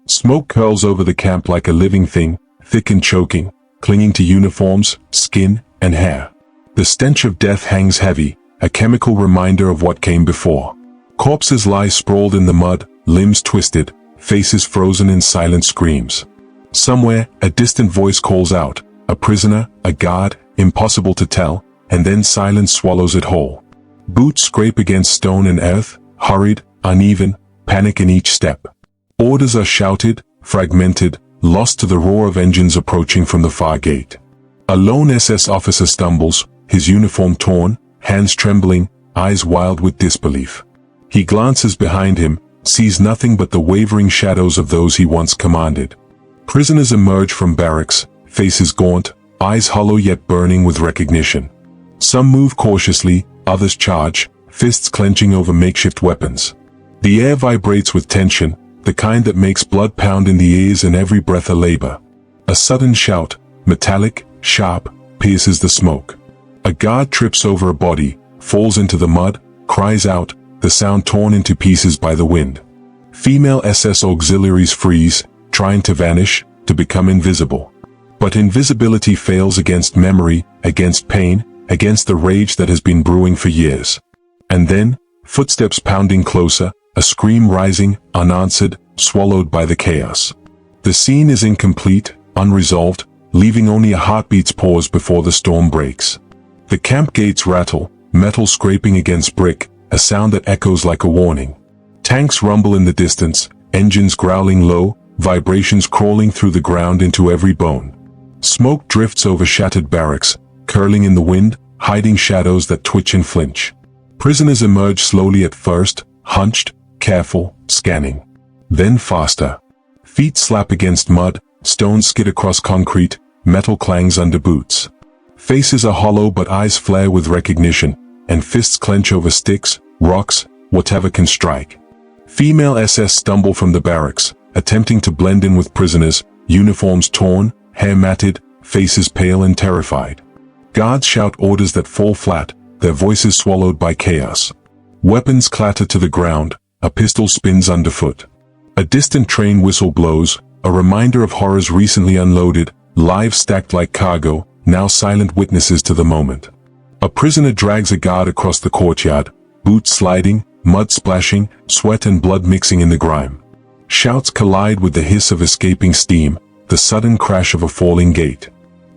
Smoke curls over the camp like a living thing, thick and choking, clinging to uniforms, skin, and hair. The stench of death hangs heavy, a chemical reminder of what came before. Corpses lie sprawled in the mud, limbs twisted, faces frozen in silent screams. Somewhere, a distant voice calls out, a prisoner, a guard, impossible to tell, and then silence swallows it whole. Boots scrape against stone and earth, hurried, uneven, panic in each step. Orders are shouted, fragmented, lost to the roar of engines approaching from the far gate. A lone SS officer stumbles, his uniform torn, hands trembling, eyes wild with disbelief. He glances behind him, sees nothing but the wavering shadows of those he once commanded. Prisoners emerge from barracks, faces gaunt, eyes hollow yet burning with recognition. Some move cautiously, others charge, fists clenching over makeshift weapons. The air vibrates with tension, the kind that makes blood pound in the ears and every breath a labor. A sudden shout, metallic, sharp, pierces the smoke. A guard trips over a body, falls into the mud, cries out, the sound torn into pieces by the wind. Female SS auxiliaries freeze, trying to vanish, to become invisible. But invisibility fails against memory, against pain, against the rage that has been brewing for years. And then, footsteps pounding closer, a scream rising, unanswered, swallowed by the chaos. The scene is incomplete, unresolved, leaving only a heartbeat's pause before the storm breaks. The camp gates rattle, metal scraping against brick, a sound that echoes like a warning. Tanks rumble in the distance, engines growling low, vibrations crawling through the ground into every bone. Smoke drifts over shattered barracks, curling in the wind, hiding shadows that twitch and flinch. Prisoners emerge slowly at first, hunched, careful, scanning. Then faster. Feet slap against mud, stones skid across concrete, metal clangs under boots. Faces are hollow but eyes flare with recognition, and fists clench over sticks, rocks, whatever can strike. Female SS stumble from the barracks, attempting to blend in with prisoners, uniforms torn, hair matted, faces pale and terrified. Guards shout orders that fall flat, their voices swallowed by chaos. Weapons clatter to the ground, a pistol spins underfoot. A distant train whistle blows, a reminder of horrors recently unloaded, lives stacked like cargo, now silent witnesses to the moment. A prisoner drags a guard across the courtyard, boots sliding, mud splashing, sweat and blood mixing in the grime. Shouts collide with the hiss of escaping steam, the sudden crash of a falling gate.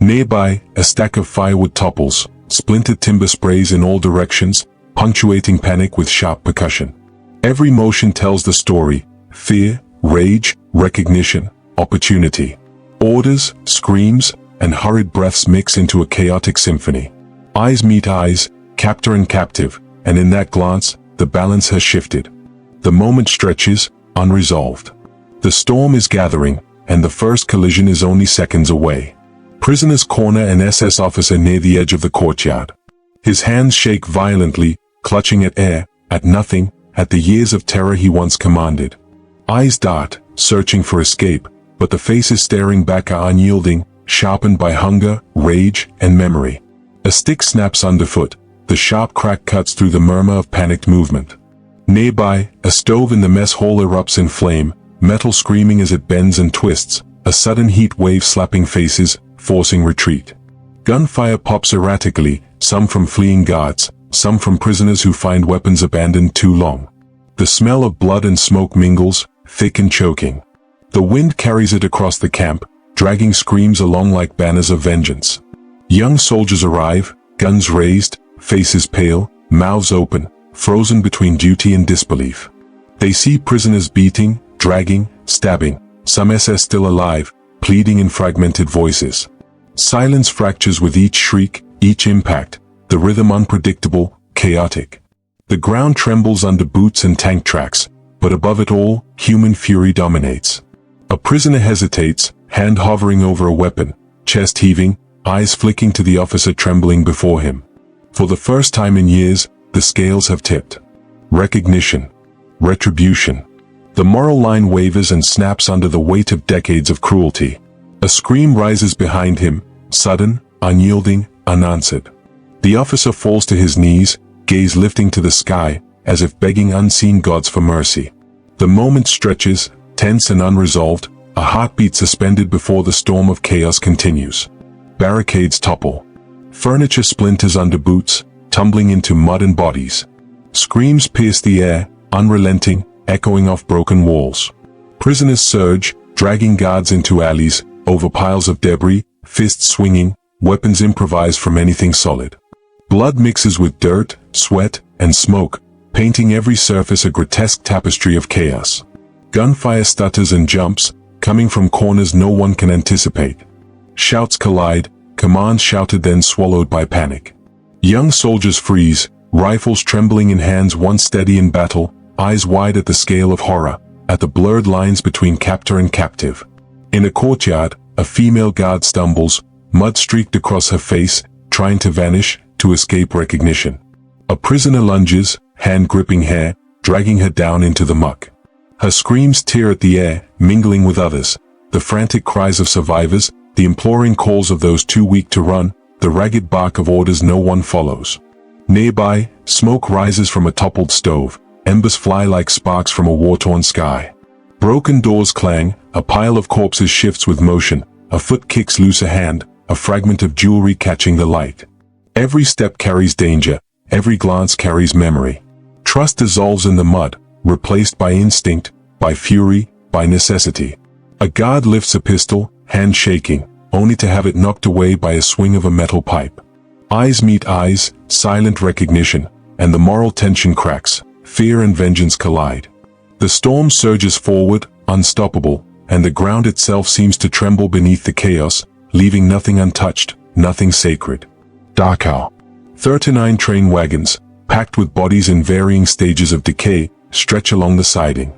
Nearby, a stack of firewood topples, splintered timber sprays in all directions, punctuating panic with sharp percussion. Every motion tells the story: fear, rage, recognition, opportunity. Orders, screams, and hurried breaths mix into a chaotic symphony. Eyes meet eyes, captor and captive, and in that glance, the balance has shifted. The moment stretches, unresolved. The storm is gathering, and the first collision is only seconds away. Prisoners corner an SS officer near the edge of the courtyard. His hands shake violently, clutching at air, at nothing, at the years of terror he once commanded. Eyes dart, searching for escape, but the faces staring back are unyielding, sharpened by hunger, rage, and memory. A stick snaps underfoot, the sharp crack cuts through the murmur of panicked movement. Nearby, a stove in the mess hall erupts in flame, metal screaming as it bends and twists, a sudden heat wave slapping faces, forcing retreat. Gunfire pops erratically, some from fleeing guards, some from prisoners who find weapons abandoned too long. The smell of blood and smoke mingles, thick and choking. The wind carries it across the camp, dragging screams along like banners of vengeance. Young soldiers arrive, guns raised, faces pale, mouths open, frozen between duty and disbelief. They see prisoners beating, dragging, stabbing, some SS still alive, pleading in fragmented voices. Silence fractures with each shriek, each impact, the rhythm unpredictable, chaotic. The ground trembles under boots and tank tracks, but above it all, human fury dominates. A prisoner hesitates, hand hovering over a weapon, chest heaving, eyes flicking to the officer trembling before him. For the first time in years, the scales have tipped. Recognition. Retribution. The moral line wavers and snaps under the weight of decades of cruelty. A scream rises behind him, sudden, unyielding, unanswered. The officer falls to his knees, gaze lifting to the sky, as if begging unseen gods for mercy. The moment stretches, tense and unresolved, a heartbeat suspended before the storm of chaos continues. Barricades topple. Furniture splinters under boots, tumbling into mud and bodies. Screams pierce the air, unrelenting, echoing off broken walls. Prisoners surge, dragging guards into alleys, over piles of debris, fists swinging, weapons improvised from anything solid. Blood mixes with dirt, sweat, and smoke, painting every surface a grotesque tapestry of chaos. Gunfire stutters and jumps, coming from corners no one can anticipate. Shouts collide, commands shouted then swallowed by panic. Young soldiers freeze, rifles trembling in hands once steady in battle, eyes wide at the scale of horror, at the blurred lines between captor and captive. In a courtyard, a female guard stumbles, mud streaked across her face, trying to vanish, to escape recognition. A prisoner lunges, hand gripping hair, dragging her down into the muck. Her screams tear at the air, mingling with others, the frantic cries of survivors, the imploring calls of those too weak to run, the ragged bark of orders no one follows. Nearby, smoke rises from a toppled stove, embers fly like sparks from a war-torn sky. Broken doors clang, a pile of corpses shifts with motion, a foot kicks loose a hand, a fragment of jewelry catching the light. Every step carries danger, every glance carries memory. Trust dissolves in the mud, replaced by instinct, by fury, by necessity. A guard lifts a pistol, hand shaking, only to have it knocked away by a swing of a metal pipe. Eyes meet eyes, silent recognition, and the moral tension cracks, fear and vengeance collide. The storm surges forward, unstoppable, and the ground itself seems to tremble beneath the chaos, leaving nothing untouched, nothing sacred. Dachau. 39 train wagons, packed with bodies in varying stages of decay, stretch along the siding.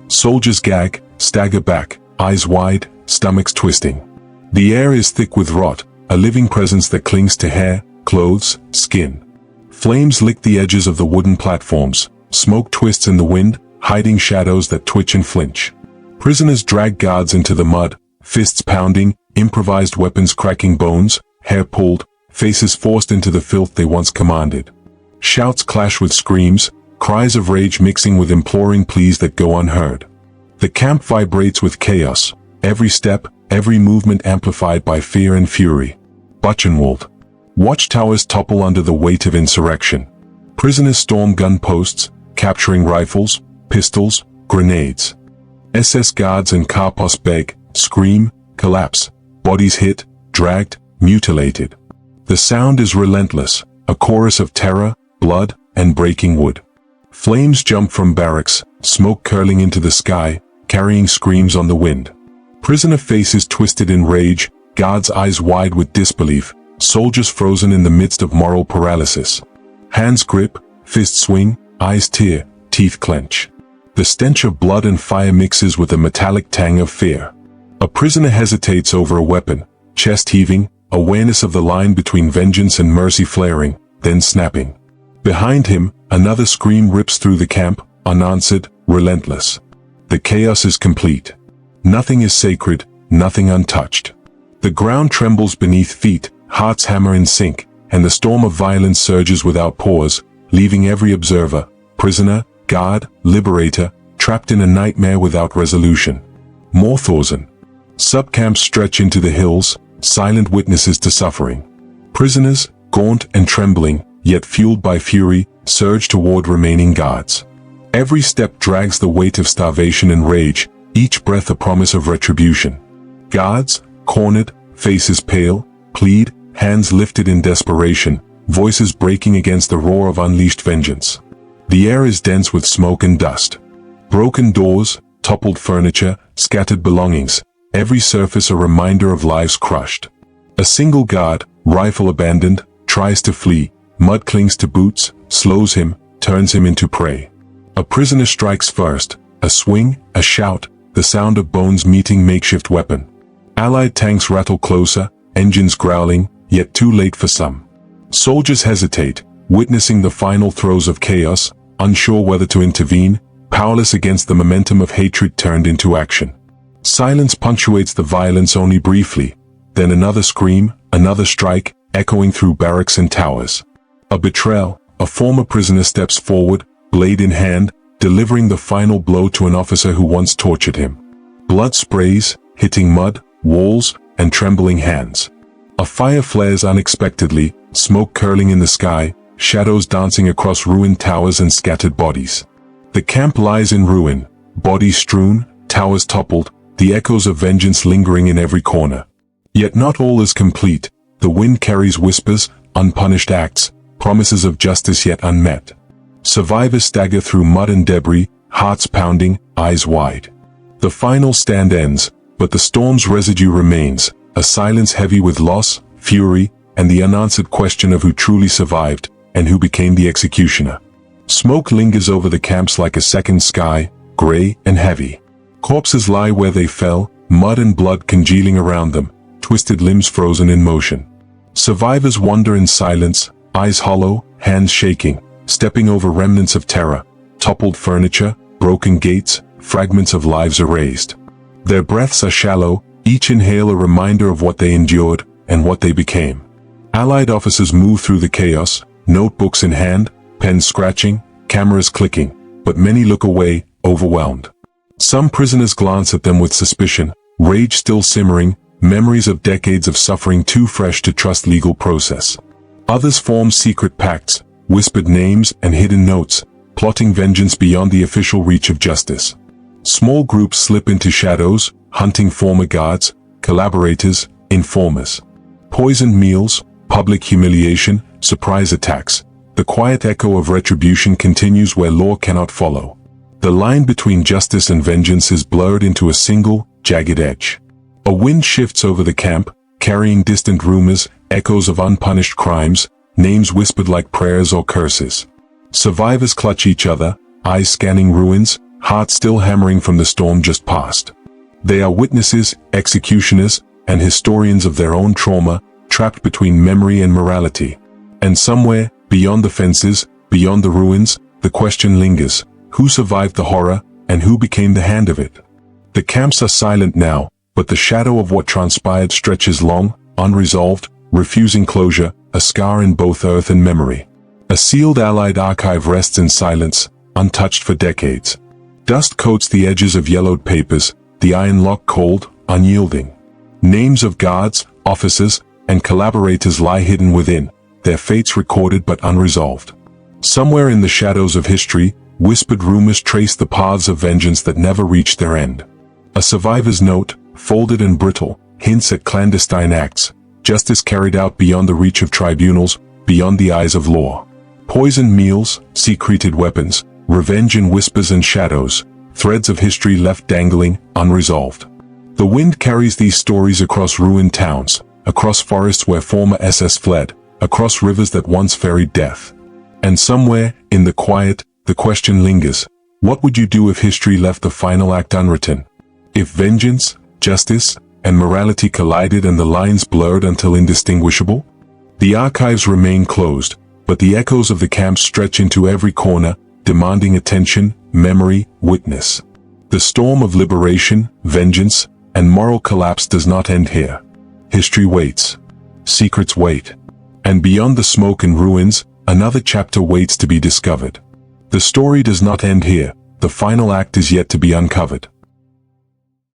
Soldiers gag, stagger back, eyes wide, stomachs twisting. The air is thick with rot, a living presence that clings to hair, clothes, skin. Flames lick the edges of the wooden platforms, smoke twists in the wind, hiding shadows that twitch and flinch. Prisoners drag guards into the mud, fists pounding, improvised weapons cracking bones, hair pulled, faces forced into the filth they once commanded. Shouts clash with screams, cries of rage mixing with imploring pleas that go unheard. The camp vibrates with chaos, every step, every movement amplified by fear and fury. Buchenwald. Watchtowers topple under the weight of insurrection. Prisoners storm gun posts, capturing rifles, pistols, grenades. SS guards and Karpos beg, scream, collapse, bodies hit, dragged, mutilated. The sound is relentless, a chorus of terror, blood, and breaking wood. Flames jump from barracks, smoke curling into the sky, carrying screams on the wind. Prisoner faces twisted in rage, guards' eyes wide with disbelief, soldiers frozen in the midst of moral paralysis. Hands grip, fists swing, eyes tear, teeth clench. The stench of blood and fire mixes with a metallic tang of fear. A prisoner hesitates over a weapon, chest heaving, awareness of the line between vengeance and mercy flaring, then snapping. Behind him, another scream rips through the camp, unanswered, relentless. The chaos is complete. Nothing is sacred, nothing untouched. The ground trembles beneath feet, hearts hammer in sync, and the storm of violence surges without pause, leaving every observer, prisoner, guard, liberator, trapped in a nightmare without resolution. Mauthausen. Subcamps stretch into the hills, silent witnesses to suffering. Prisoners, gaunt and trembling, yet fueled by fury, surge toward remaining guards. Every step drags the weight of starvation and rage, each breath a promise of retribution. Guards, cornered, faces pale, plead, hands lifted in desperation, voices breaking against the roar of unleashed vengeance. The air is dense with smoke and dust. Broken doors, toppled furniture, scattered belongings, every surface a reminder of lives crushed. A single guard, rifle abandoned, tries to flee, mud clings to boots, slows him, turns him into prey. A prisoner strikes first, a swing, a shout, the sound of bones meeting makeshift weapon. Allied tanks rattle closer, engines growling, yet too late for some. Soldiers hesitate, witnessing the final throes of chaos, unsure whether to intervene, powerless against the momentum of hatred turned into action. Silence punctuates the violence only briefly, then another scream, another strike, echoing through barracks and towers. A betrayal, a former prisoner steps forward, blade in hand, delivering the final blow to an officer who once tortured him. Blood sprays, hitting mud, walls, and trembling hands. A fire flares unexpectedly, smoke curling in the sky, shadows dancing across ruined towers and scattered bodies. The camp lies in ruin, bodies strewn, towers toppled, the echoes of vengeance lingering in every corner. Yet not all is complete. The wind carries whispers, unpunished acts, promises of justice yet unmet. Survivors stagger through mud and debris, hearts pounding, eyes wide. The final stand ends, but the storm's residue remains, a silence heavy with loss, fury, and the unanswered question of who truly survived, and who became the executioner. Smoke lingers over the camps like a second sky, gray and heavy. Corpses lie where they fell, mud and blood congealing around them, twisted limbs frozen in motion. Survivors wander in silence, eyes hollow, hands shaking, stepping over remnants of terror, toppled furniture, broken gates, fragments of lives erased. Their breaths are shallow, each inhale a reminder of what they endured and what they became. Allied officers move through the chaos, notebooks in hand, pens scratching, cameras clicking, but many look away, overwhelmed. Some prisoners glance at them with suspicion, rage still simmering, memories of decades of suffering too fresh to trust legal process. Others form secret pacts, whispered names and hidden notes, plotting vengeance beyond the official reach of justice. Small groups slip into shadows, hunting former guards, collaborators, informers. Poisoned meals, public humiliation, surprise attacks. The quiet echo of retribution continues where law cannot follow. The line between justice and vengeance is blurred into a single, jagged edge. A wind shifts over the camp, carrying distant rumors, echoes of unpunished crimes, names whispered like prayers or curses. Survivors clutch each other, eyes scanning ruins, hearts still hammering from the storm just past. They are witnesses, executioners, and historians of their own trauma, trapped between memory and morality. And somewhere, beyond the fences, beyond the ruins, the question lingers: who survived the horror, and who became the hand of it? The camps are silent now, but the shadow of what transpired stretches long, unresolved, refusing closure, a scar in both earth and memory. A sealed Allied archive rests in silence, untouched for decades. Dust coats the edges of yellowed papers, the iron lock cold, unyielding. Names of guards, officers, and collaborators lie hidden within, their fates recorded but unresolved. Somewhere in the shadows of history, whispered rumors trace the paths of vengeance that never reached their end. A survivor's note, folded and brittle, hints at clandestine acts, justice carried out beyond the reach of tribunals, beyond the eyes of law. Poisoned meals, secreted weapons, revenge in whispers and shadows, threads of history left dangling, unresolved. The wind carries these stories across ruined towns, across forests where former SS fled, across rivers that once ferried death. And somewhere, in the quiet, the question lingers: what would you do if history left the final act unwritten? If vengeance, justice, and morality collided and the lines blurred until indistinguishable? The archives remain closed, but the echoes of the camp stretch into every corner, demanding attention, memory, witness. The storm of liberation, vengeance, and moral collapse does not end here. History waits. Secrets wait. And beyond the smoke and ruins, another chapter waits to be discovered. The story does not end here. The final act is yet to be uncovered.